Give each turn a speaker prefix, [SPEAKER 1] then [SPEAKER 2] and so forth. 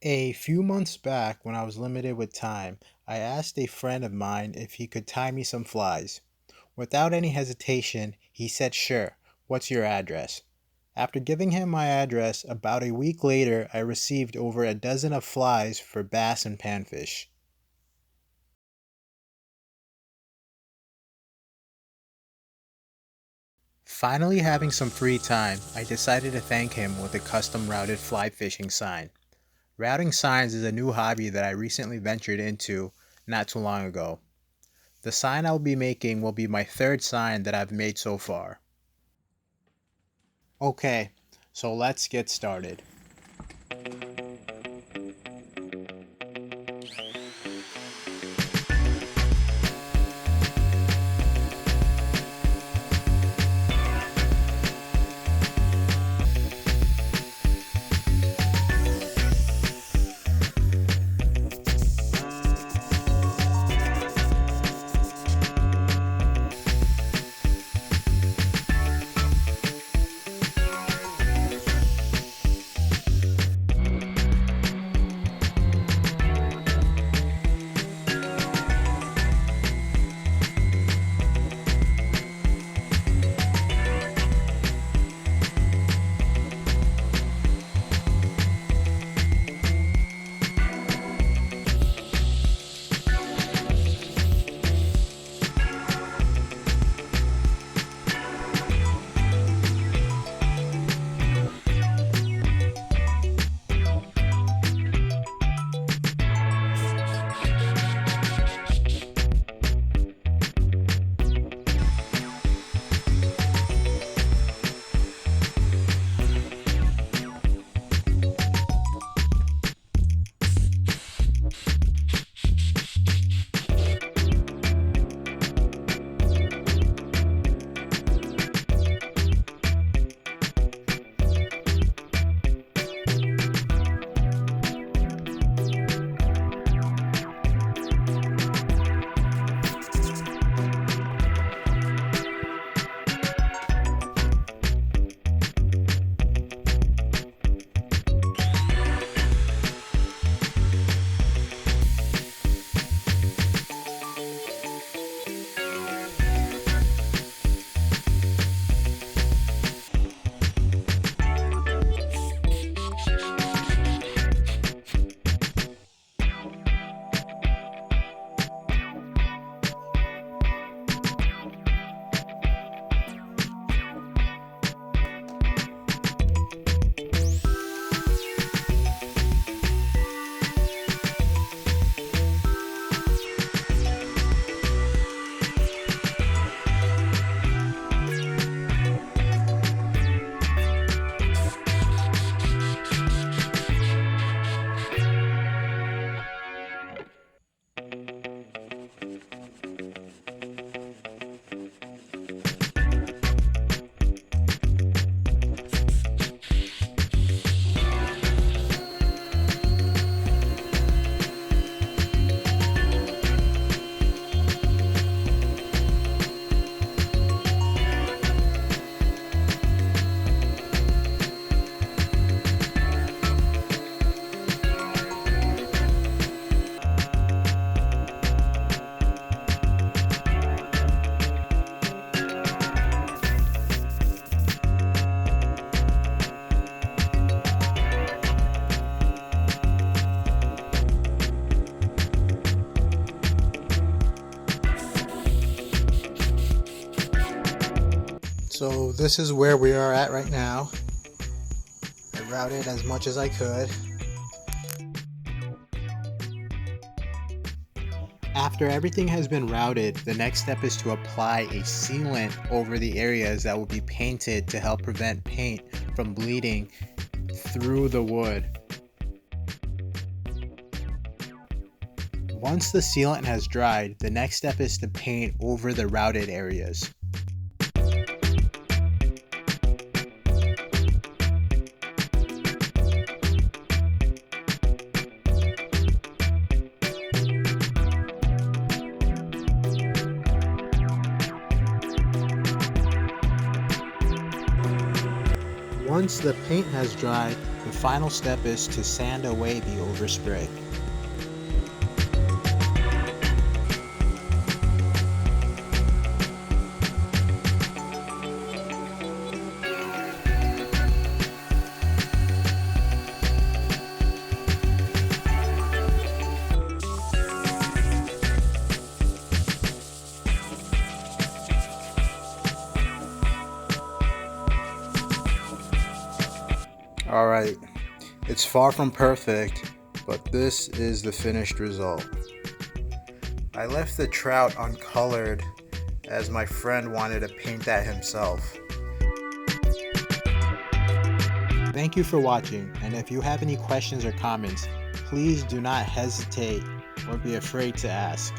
[SPEAKER 1] A few months back, when I was limited with time, I asked a friend of mine if he could tie me some flies. Without any hesitation, he said, "Sure, what's your address?" After giving him my address, about a week later, I received over a dozen of flies for bass and panfish. Finally having some free time, I decided to thank him with a custom routed fly fishing sign. Routing signs is a new hobby that I recently ventured into not too long ago. The sign I'll be making will be my third sign that I've made so far. Okay, so let's get started. So this is where we are at right now. I routed as much as I could. After everything has been routed, the next step is to apply a sealant over the areas that will be painted to help prevent paint from bleeding through the wood. Once the sealant has dried, the next step is to paint over the routed areas. Once the paint has dried, The final step is to sand away the overspray. Alright, it's far from perfect, but this is the finished result. I left the trout uncolored as my friend wanted to paint that himself. Thank you for watching, and if you have any questions or comments, please do not hesitate or be afraid to ask.